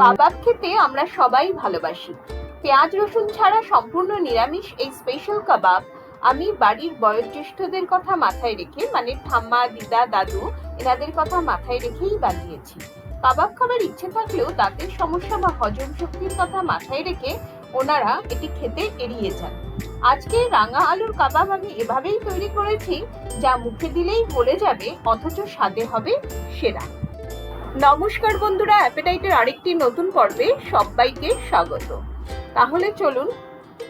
কাবাব খেতে আমরা সবাই ভালোবাসি। পেঁয়াজ রসুন ছাড়া সম্পূর্ণ নিরামিষ এই স্পেশাল কাবাব আমি বাড়ির বয়োজ্যেষ্ঠদের কথা মাথায় রেখে, মানে ঠাম্মা, দিদা, দাদু এনাদের কথা মাথায় রেখেই বানিয়েছি। কাবাব খাবার ইচ্ছে থাকলেও দাঁতের সমস্যা বা হজম শক্তির কথা মাথায় রেখে ওনারা এটি খেতে এড়িয়ে যান। আজকে রাঙা আলুর কাবাব আমি এভাবেই তৈরি করেছি, যা মুখে দিলেই গলে যাবে, অথচ স্বাদে হবে সেরা। নমস্কার বন্ধুরা, অ্যাপেটাইটের আরেকটি নতুন পর্বে সবাইকে স্বাগত। তাহলে চলুন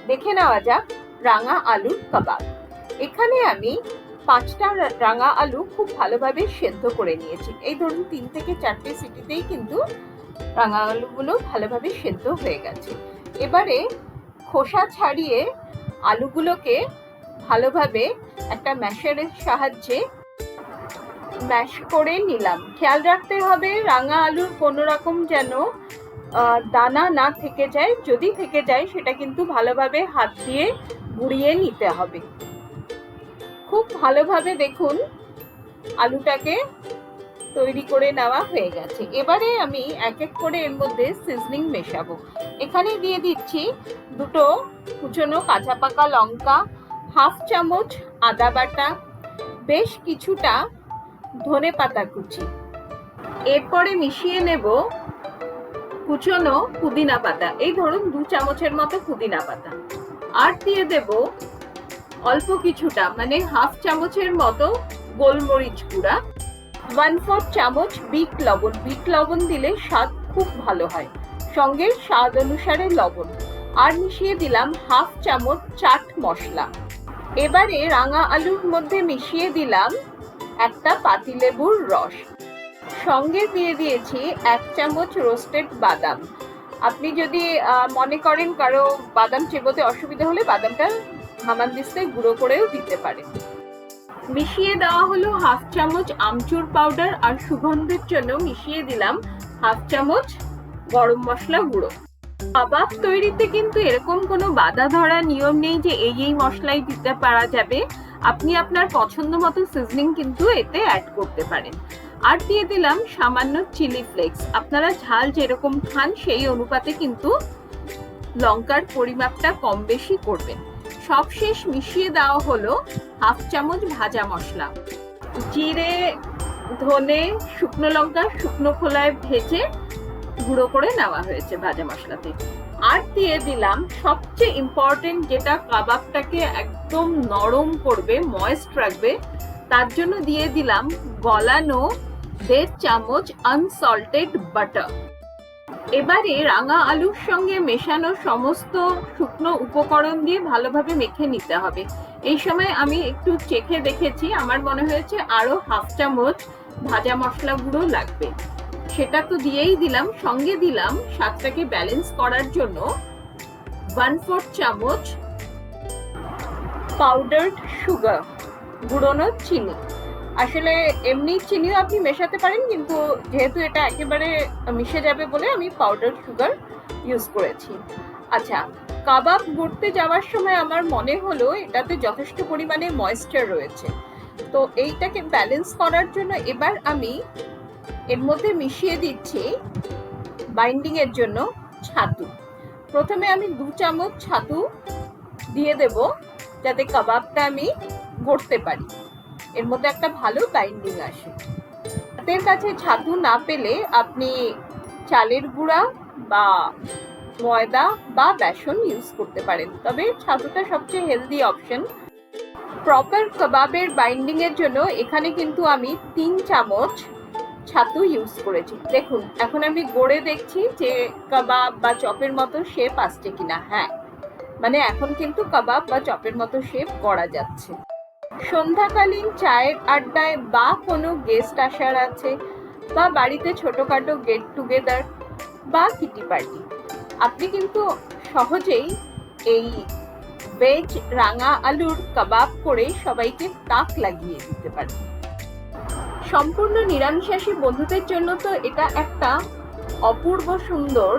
দেখে নেওয়া যাক রাঙা আলুর কাবাব। এখানে আমি 5টা রাঙা আলু খুব ভালোভাবে সেদ্ধ করে নিয়েছি। এই ধরুন 3 থেকে 4টে সিটিতেই কিন্তু রাঙা আলুগুলো ভালোভাবে সেদ্ধ হয়ে গেছে। এবারে খোসা ছাড়িয়ে আলুগুলোকে ভালোভাবে একটা ম্যাশারের সাহায্যে ম্যাশ করে নিলাম। খেয়াল রাখতে হবে রাঙা আলুর কোনো রকম যেন দানা না থেকে যায়। যদি থেকে যায় সেটা কিন্তু ভালোভাবে হাত দিয়ে গুঁড়িয়ে নিতে হবে। খুব ভালোভাবে দেখুন আলুটাকে তৈরি করে নেওয়া হয়ে গেছে। এবারে আমি এক এক করে এর মধ্যে সিজনিং মেশাবো। এখানে দিয়ে দিচ্ছি 2 কুচনো কাঁচা পাকা লঙ্কা, 1/2 চামচ আদা বাটা, বেশ কিছুটা ধনে পাতা কুচি। এরপরে মিশিয়ে নেব কুচনো পুদিনা পাতা, এই ধরুন 2 চামচের মতো পুদিনা পাতা। আর দিয়ে দেব অল্প কিছুটা, মানে 1/2 চামচের মতো গোলমরিচ গুঁড়া, 1/4 চামচ বিট লবণ। বিট লবণ দিলে স্বাদ খুব ভালো হয়। সঙ্গে স্বাদ অনুসারে লবণ। আর মিশিয়ে দিলাম 1/2 চামচ চাট মশলা। এবারে রাঙা আলুর মধ্যে মিশিয়ে দিলাম একটা পাতিলেবুর রস। সঙ্গে দিয়ে দিয়েছি 1 চামচ রোস্টেড বাদাম। আপনি যদি মনে করেন কারো বাদাম চেবোতে অসুবিধা হলে বাদামটা হামানদিস্তায় গুঁড়ো করেও দিতে পারেন। মিশিয়ে দেওয়া হলো 1/2 চামচ আমচুর পাউডার। আর সুগন্ধের জন্য মিশিয়ে দিলাম 1/2 চামচ গরম মশলা গুঁড়ো। কাবাব তৈরিতে কিন্তু এরকম কোনো বাধা ধরা নিয়ম নেই যে এই মশলাই দিতে পারা যাবে। আপনি আপনার পছন্দ মতো সিজনিং কিন্তু এতে অ্যাড করতে পারেন। আর দিয়ে দিলাম সামান্য চিলি ফ্লেক্স। আপনারা ঝাল যেরকম খান সেই অনুপাতে কিন্তু লঙ্কার পরিমাপটা কম বেশি করবেন। সবশেষ মিশিয়ে দেওয়া হলো 1/2 চামচ ভাজা মশলা। জিরে, ধনে, শুকনো লঙ্কা শুকনো খোলায় ভেজে গুঁড়ো করে নেওয়া হয়েছে ভাজা মশলাতে। আর দিয়ে দিলাম সবচেয়ে ইম্পর্টেন্ট, যেটা কাবাবটাকে একদম নরম করবে, ময়েস্ট রাখবে, তার জন্য দিয়ে দিলাম গলানো 1.5 চামচ আনসল্টেড বাটার। এবারে রাঙা আলুর সঙ্গে মেশানো সমস্ত শুকনো উপকরণ দিয়ে ভালোভাবে মেখে নিতে হবে। এই সময় আমি একটু চেখে দেখেছি, আমার মনে হয়েছে আরো 1/2 চামচ ভাজা মশলা গুঁড়ো লাগবে। সেটা তো দিয়েই দিলাম। সঙ্গে দিলাম স্বাদটাকে ব্যালেন্স করার জন্য 1/4 চামচ পাউডার্ড সুগার, গুঁড়োনো চিনি। আসলে এমনি চিনিও আপনি মেশাতে পারেন, কিন্তু যেহেতু এটা একেবারে মিশে যাবে বলে আমি পাউডার সুগার ইউজ করেছি। আচ্ছা, কাবাব গড়তে যাওয়ার সময় আমার মনে হলো এটাতে যথেষ্ট পরিমাণে ময়েশ্চার রয়েছে, তো এইটাকে ব্যালেন্স করার জন্য এবার আমি এর মধ্যে মিশিয়ে দিচ্ছি বাইন্ডিং এর জন্য ছাতু। প্রথমে আমি 2 চামচ ছাতু দিয়ে দেব, যাতে কাবাবটা আমি গড়তে পারি, এর মধ্যে একটা ভালো বাইন্ডিং আসে। হাতের কাছে ছাতু না পেলে আপনি চালের গুঁড়া বা ময়দা বা বেসন ইউজ করতে পারেন, তবে ছাতুটা সবচেয়ে হেলদি অপশন। প্রপার কাবাবের বাইন্ডিং এর জন্য এখানে কিন্তু আমি 3 চামচ ছাতু ইউজ করেছি। দেখুন এখন আমি গড়ে দেখছি যে কাবাব বা চপের মতো শেপ আসছে কিনা। হ্যাঁ, মানে এখন কিন্তু কাবাব বা চপের মতো শেপ করা যাচ্ছে। সন্ধ্যাকালীন চায়ের আড্ডায় বা কোনো গেস্ট আসার আছে, বা বাড়িতে ছোটখাটো গেট টুগেদার বা কিটি পার্টি, আপনি কিন্তু সহজেই এই ভেজ রাঙা আলুর কাবাব করে সবাইকে তাক লাগিয়ে দিতে পারেন। সম্পূর্ণ নিরামিষাশী বন্ধুদের জন্য তো এটা একটা অপূর্ব সুন্দর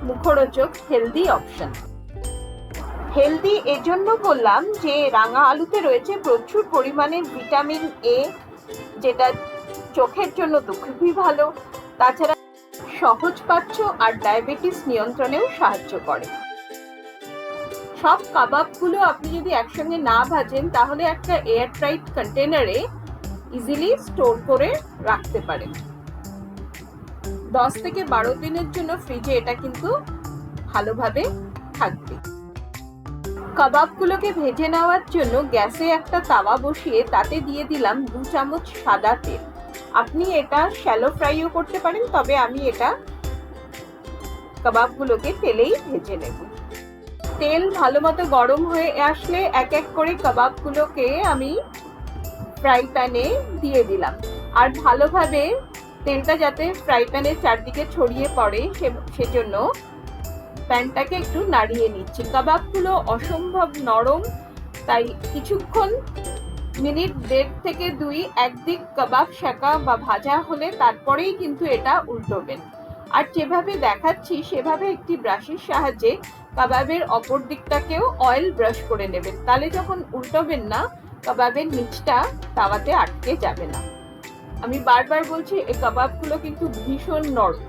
মুখরোচক হেলদি অপশন। হেলদি এজন্য বললাম যে রাঙা আলুতে রয়েছে প্রচুর পরিমাণে ভিটামিন এ, যেটা চোখের জন্য তো খুবই ভালো। তাছাড়া সহজপাচ্য আর ডায়াবেটিস নিয়ন্ত্রণেও সাহায্য করে। সব কাবাবগুলো আপনি যদি একসঙ্গে না ভাজেন তাহলে একটা এয়ারটাইট কন্টেনারে ইজিলি স্টোর করে রাখতে পারেন। 10 থেকে 12 দিনের জন্য ফ্রিজে এটা কিন্তু ভালোভাবে থাকবে। কাবাবগুলোকে ভেজে নেওয়ার জন্য গ্যাসে একটা তাওয়া বসিয়ে তাতে দিয়ে দিলাম 2 চামচ সাদা তেল। আপনি এটা শ্যালো ফ্রাইও করতে পারেন, তবে আমি এটা কাবাবগুলোকে তেলেই ভেজে নেব। তেল ভালো মতো গরম হয়ে আসলে এক এক করে কাবাবগুলোকে আমি ফ্রাই প্যানে দিয়ে দিলাম। আর ভালোভাবে তেলটা যাতে ফ্রাই প্যানের চারদিকে ছড়িয়ে পড়ে সেজন্য প্যানটাকে একটু নাড়িয়ে নিচ্ছি। কাবাবগুলো অসম্ভব নরম, তাই কিছুক্ষণ মিনিট 1.5 থেকে 2 একদিক কাবাব সেকা বা ভাজা হলে তারপরেই কিন্তু এটা উল্টোবেন। আর যেভাবে দেখাচ্ছি সেভাবে একটি ব্রাশের সাহায্যে কাবাবের অপর দিকটাকেও অয়েল ব্রাশ করে নেবেন, তাহলে যখন উল্টোবেন না কাবাবের নিচটা তাওয়াতে আটকে যাবে না। আমি বারবার বলছি এই কাবাবগুলো কিন্তু ভীষণ নরম।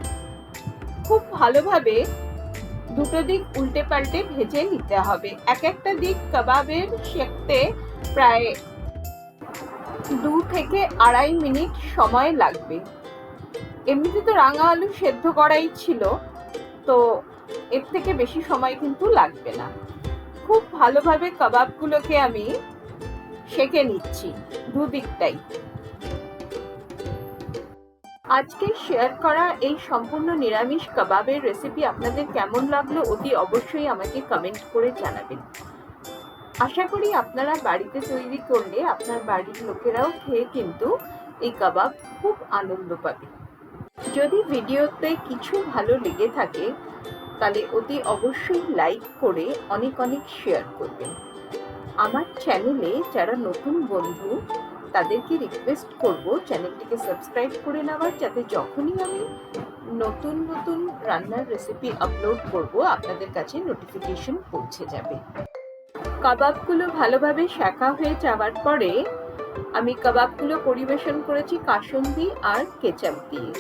খুব ভালোভাবে দুটো দিক উল্টে পাল্টে ভেজে নিতে হবে। এক একটা দিক কাবাবের সেকতে প্রায় 2 থেকে 2.5 মিনিট সময় লাগবে। এমনিতে তো রাঙা আলু সেদ্ধ করাই ছিল, তো এর থেকে বেশি সময় কিন্তু লাগবে না। খুব ভালোভাবে কাবাবগুলোকে আমি সেকে নিচ্ছি দুদিকটাই। আজকে শেয়ার করা এই সম্পূর্ণ নিরামিষ কাবাবের রেসিপি আপনাদের কেমন লাগলো অতি অবশ্যই আমাকে কমেন্ট করে জানাবেন। আশা করি আপনারা বাড়িতে তৈরি করলে আপনার বাড়ির লোকেরাও খেয়ে কিন্তু এই কাবাব খুব আনন্দ পাবে। যদি ভিডিওতে কিছু ভালো লেগে থাকে তাহলে অতি অবশ্যই লাইক করে অনেক অনেক শেয়ার করবেন। আমার চ্যানেলে যারা নতুন বন্ধু তাদেরকে রিকোয়েস্ট করব চ্যানেলটিকে সাবস্ক্রাইব করে নেওয়ার, যাতে যখনই আমি নতুন নতুন রান্নার রেসিপি আপলোড করব আপনাদের কাছে নোটিফিকেশন পৌঁছে যাবে। কাবাবগুলো ভালোভাবে সেকা হয়ে যাওয়ার পরে আমি কাবাবগুলো পরিবেশন করেছি কাসুন্দি আর কেচাপ দিয়ে।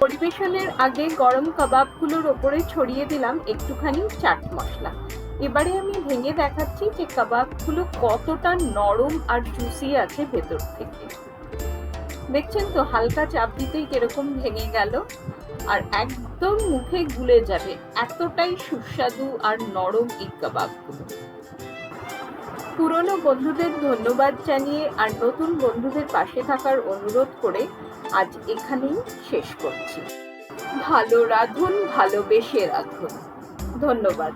পরিবেশনের আগে গরম কাবাবগুলোর ওপরে ছড়িয়ে দিলাম একটুখানি চাট মশলা। এবারে আমি ভেঙে দেখাচ্ছি যে কাবাবগুলো কতটা নরম আর জুসি আছে ভেতর থেকে। দেখছেন তো, হালকা চাপ দিতেই কিরকম ভেঙে গেল আর একদম মুখে গুলে যাবে, এতটাই সুস্বাদু আর নরম এই কাবাবগুলো। পুরনো বন্ধুদের ধন্যবাদ জানিয়ে আর নতুন বন্ধুদের পাশে থাকার অনুরোধ করে আজ এখানেই শেষ করছি। ভালো রাঁধুন, ভালোবেসে রাঁধুন। ধন্যবাদ।